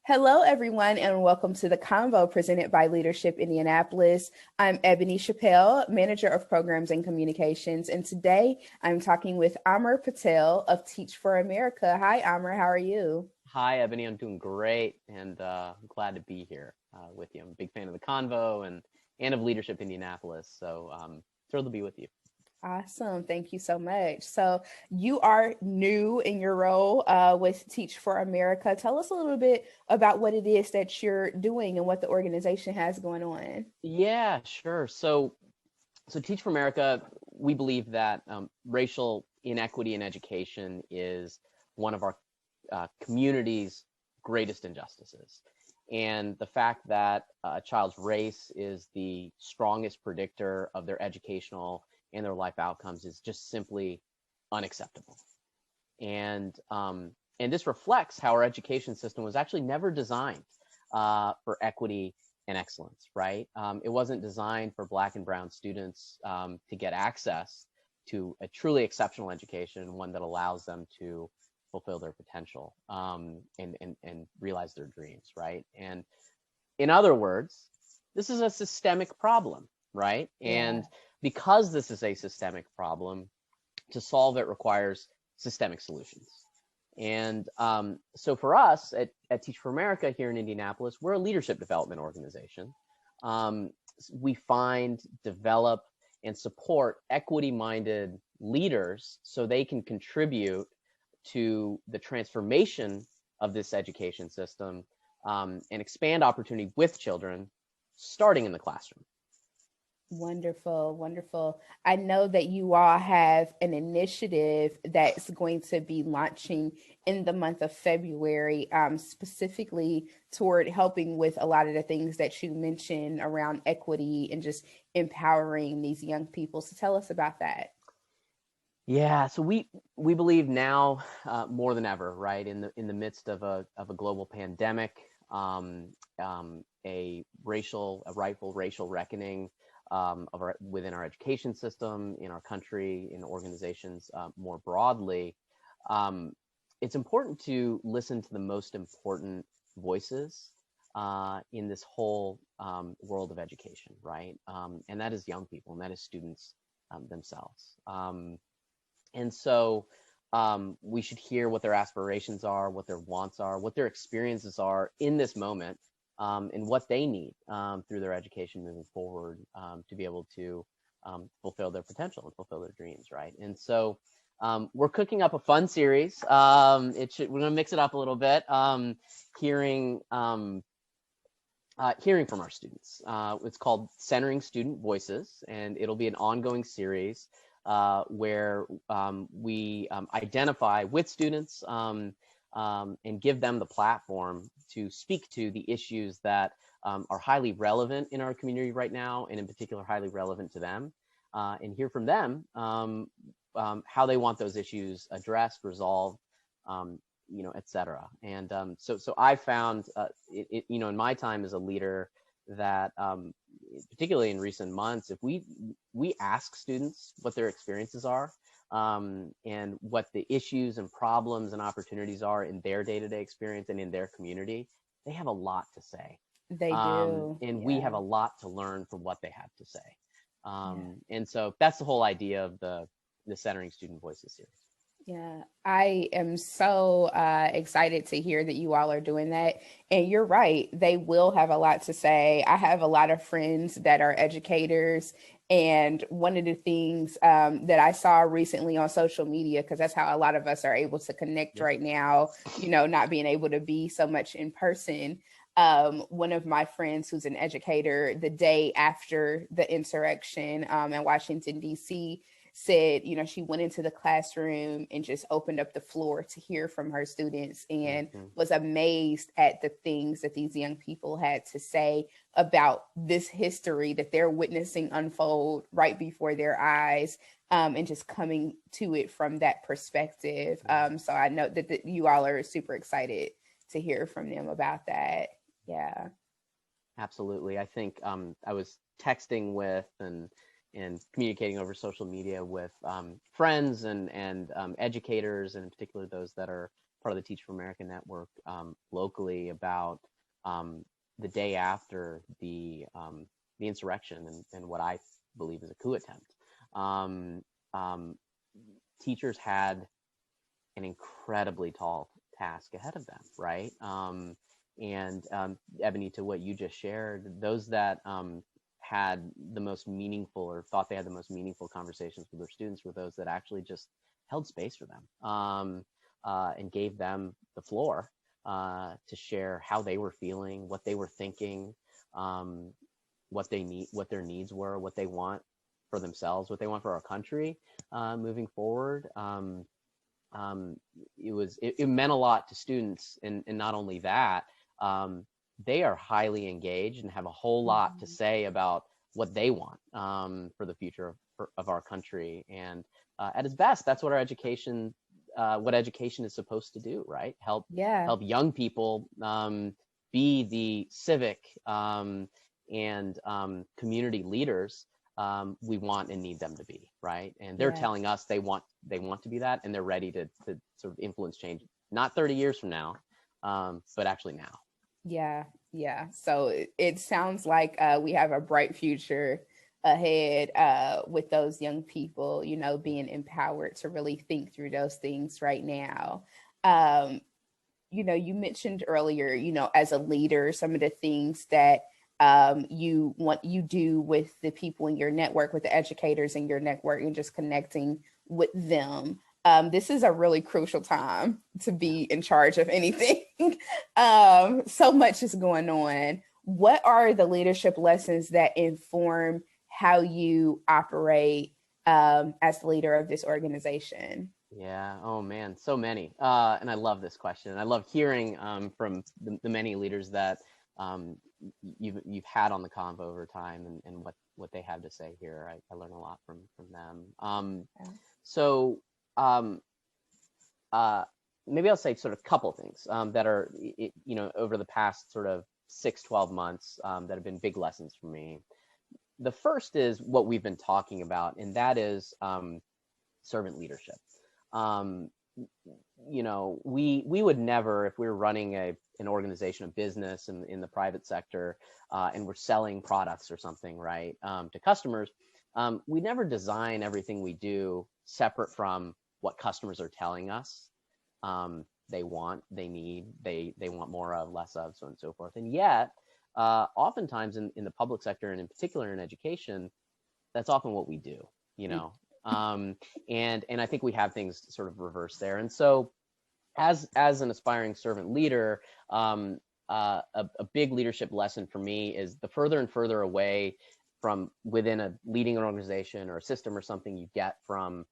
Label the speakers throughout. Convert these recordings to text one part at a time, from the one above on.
Speaker 1: Hello, everyone, and welcome to the Convo presented by Leadership Indianapolis. I'm Ebony Chappelle, Manager of Programs and Communications, and today I'm talking with Amar Patel of Teach for America. Hi, Amar, how are you?
Speaker 2: Hi, Ebony. I'm doing great and glad to be here with you. I'm a big fan of the Convo and of Leadership Indianapolis, so thrilled to be with you.
Speaker 1: Awesome. Thank you so much. So, you are new in your role with Teach for America. Tell us a little bit about what it is that you're doing and what the organization has going on.
Speaker 2: Yeah, sure. So Teach for America, we believe that racial inequity in education is one of our community's greatest injustices. And the fact that a child's race is the strongest predictor of their educational and their life outcomes is just simply unacceptable. And this reflects how our education system was actually never designed for equity and excellence, right? It wasn't designed for Black and Brown students to get access to a truly exceptional education, one that allows them to fulfill their potential and realize their dreams, right? And in other words, this is a systemic problem, right?
Speaker 1: Yeah.
Speaker 2: And because this is a systemic problem, to solve it requires systemic solutions. And so for us at Teach for America here in Indianapolis, we're a leadership development organization. We find, develop, and support equity-minded leaders so they can contribute to the transformation of this education system and expand opportunity with children starting in the classroom.
Speaker 1: Wonderful, wonderful. I know that you all have an initiative that's going to be launching in the month of February, specifically toward helping with a lot of the things that you mentioned around equity and just empowering these young people. So tell us about that.
Speaker 2: Yeah, so we believe now more than ever, right, in the midst of a global pandemic, a rightful racial reckoning within our education system, in our country, in organizations more broadly, it's important to listen to the most important voices in this whole world of education, right? And that is young people, and that is students themselves. And so we should hear what their aspirations are, what their wants are, what their experiences are in this moment, and what they need through their education moving forward to be able to fulfill their potential and fulfill their dreams, right? And so we're cooking up a fun series. We're going to mix it up a little bit, hearing from our students. It's called Centering Student Voices, and it'll be an ongoing series where we identify with students and give them the platform to speak to the issues that are highly relevant in our community right now, and in particular, highly relevant to them, and hear from them how they want those issues addressed, resolved, et cetera. And so I found, in my time as a leader, that particularly in recent months, if we ask students what their experiences are and what the issues and problems and opportunities are in their day-to-day experience and in their community, they have a lot to say.
Speaker 1: They do.
Speaker 2: And
Speaker 1: Yeah.
Speaker 2: we have a lot to learn from what they have to say.
Speaker 1: Yeah.
Speaker 2: And so that's the whole idea of the Centering Student Voices series.
Speaker 1: Yeah, I am so excited to hear that you all are doing that. And you're right, they will have a lot to say. I have a lot of friends that are educators. And one of the things that I saw recently on social media, because that's how a lot of us are able to connect right now, not being able to be so much in person. One of my friends who's an educator, the day after the insurrection in Washington, D.C., said, she went into the classroom and just opened up the floor to hear from her students and was amazed at the things that these young people had to say about this history that they're witnessing unfold right before their eyes, and just coming to it from that perspective. So I know that you all are super excited to hear from them about that. Yeah.
Speaker 2: Absolutely. I think I was texting with and communicating over social media with friends and educators, and in particular those that are part of the Teach for America network locally about the day after the insurrection and what I believe is a coup attempt. Teachers had an incredibly tall task ahead of them, right? Ebony, to what you just shared, those that had the most meaningful or thought they had the most meaningful conversations with their students were those that actually just held space for them and gave them the floor to share how they were feeling, what they were thinking, what they need, what their needs were, what they want for themselves, what they want for our country moving forward. It meant a lot to students, and not only that, they are highly engaged and have a whole lot to say about what they want for the future of our country. And at its best, that's what our education, is supposed to do, right? Help young people be the civic and community leaders we want and need them to be, right? And they're telling us they want to be that, and they're ready to sort of influence change, not 30 years from now, but actually now.
Speaker 1: Yeah. So it sounds like we have a bright future ahead with those young people, being empowered to really think through those things right now. You mentioned earlier, as a leader, some of the things that you do with the people in your network, with the educators in your network, and just connecting with them. This is a really crucial time to be in charge of anything. So much is going on. What are the leadership lessons that inform how you operate as the leader of this organization?
Speaker 2: Yeah. Oh man, so many. And I love this question. I love hearing from the many leaders that you've had on the Convo over time, and what they have to say here. I learn a lot from them. Maybe I'll say sort of a couple things that are, over the past sort of 6-12 months that have been big lessons for me. The first is what we've been talking about, and that is servant leadership. We would never, if we were running an organization, a business in the private sector, and we're selling products or something, right, to customers, we never design everything we do separate from what customers are telling us they want, they need, they want more of, less of, so on and so forth. And yet, oftentimes in the public sector, and in particular in education, that's often what we do, and I think we have things sort of reversed there. And so as an aspiring servant leader, a big leadership lesson for me is the further and further away from within leading an organization or a system or something you get from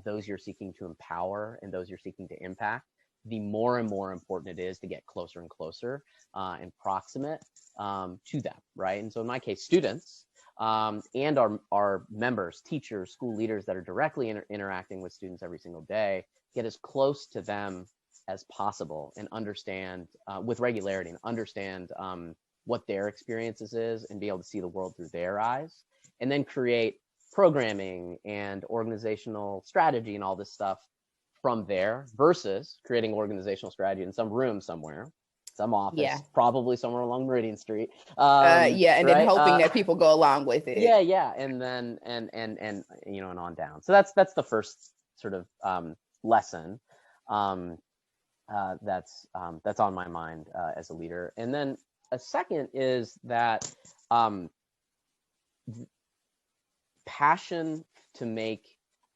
Speaker 2: those you're seeking to empower and those you're seeking to impact, the more and more important it is to get closer and closer and proximate to them, right? And so in my case, students and our members, teachers, school leaders that are directly interacting with students every single day, get as close to them as possible and understand with regularity and understand what their experiences is and be able to see the world through their eyes, and then create programming and organizational strategy and all this stuff from there, versus creating organizational strategy in some room somewhere, some office, probably somewhere along Meridian Street.
Speaker 1: And then hoping that people go along with it.
Speaker 2: And then and on down. So that's the first sort of lesson that's on my mind as a leader. And then a second is that passion to make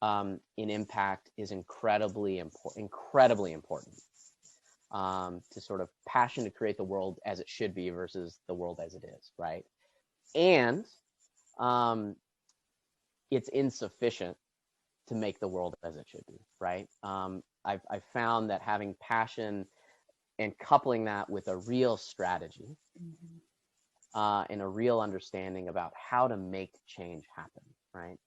Speaker 2: an impact is incredibly important to sort of passion to create the world as it should be versus the world as it is, right? And it's insufficient to make the world as it should be, right? I've found that having passion and coupling that with a real strategy and a real understanding about how to make change happen, right,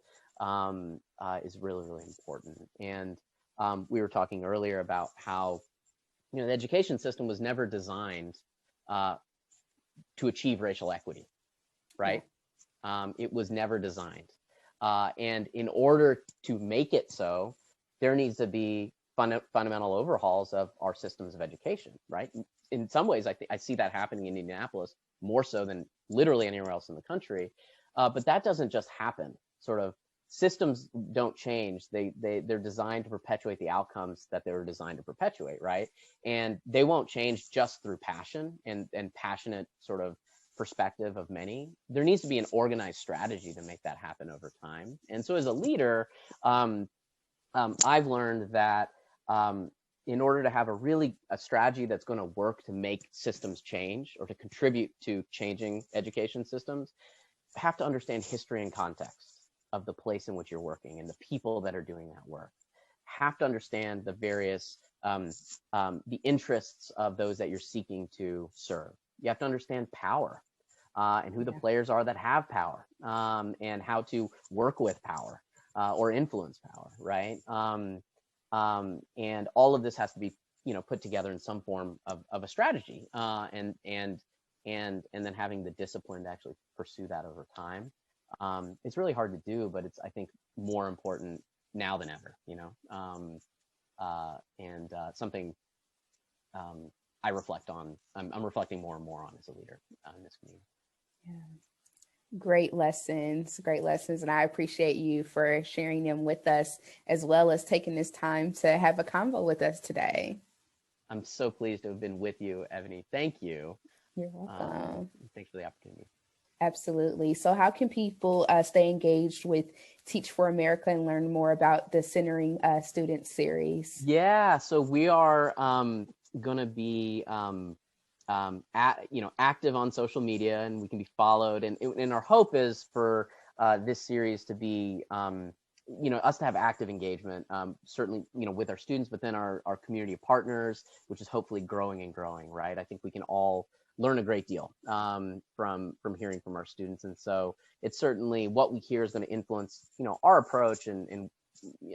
Speaker 2: is really, really important. And we were talking earlier about how, the education system was never designed to achieve racial equity, right? It was never designed. And in order to make it so, there needs to be fundamental overhauls of our systems of education, right? In some ways, I see that happening in Indianapolis more so than literally anywhere else in the country. But that doesn't just happen. Sort of systems don't change. They're designed to perpetuate the outcomes that they were designed to perpetuate, right? And they won't change just through passion and passionate sort of perspective of many. There needs to be an organized strategy to make that happen over time. And so as a leader, I've learned that in order to have a strategy that's going to work to make systems change or to contribute to changing education systems, you have to understand history and context of the place in which you're working and the people that are doing that work. Have to understand the various the interests of those that you're seeking to serve. You have to understand power and who the players are that have power, and how to work with power or influence power, right? And all of this has to be, put together in some form of a strategy, and then having the discipline to actually pursue that over time. It's really hard to do, but it's, I think, more important now than ever, and something I reflect on. I'm reflecting more and more on as a leader in this community.
Speaker 1: Yeah. Great lessons. And I appreciate you for sharing them with us, as well as taking this time to have a convo with us today.
Speaker 2: I'm so pleased to have been with you, Ebony. Thank you.
Speaker 1: You're welcome.
Speaker 2: Thanks for the opportunity.
Speaker 1: Absolutely. So how can people stay engaged with Teach for America and learn more about the Centering Students series?
Speaker 2: Yeah, so we are going to be active on social media, and we can be followed. And our hope is for this series to be, us to have active engagement, certainly, with our students, but then our community of partners, which is hopefully growing and growing, right? I think we can all learn a great deal from hearing from our students. And so it's certainly what we hear is going to influence, our approach and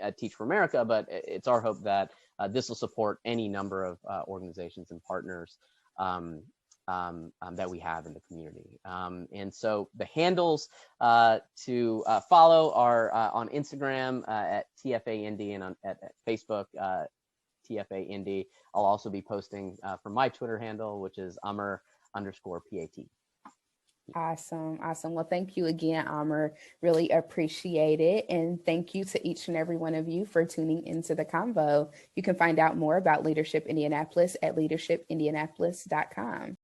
Speaker 2: at Teach for America, but it's our hope that this will support any number of organizations and partners that we have in the community. And so the handles to follow are on Instagram at TFA Indy, and at Facebook, TFA Indy. I'll also be posting from my Twitter handle, which is Amar_PAT.
Speaker 1: Awesome. Well, thank you again, Amar. Really appreciate it. And thank you to each and every one of you for tuning into the convo. You can find out more about Leadership Indianapolis at leadershipindianapolis.com.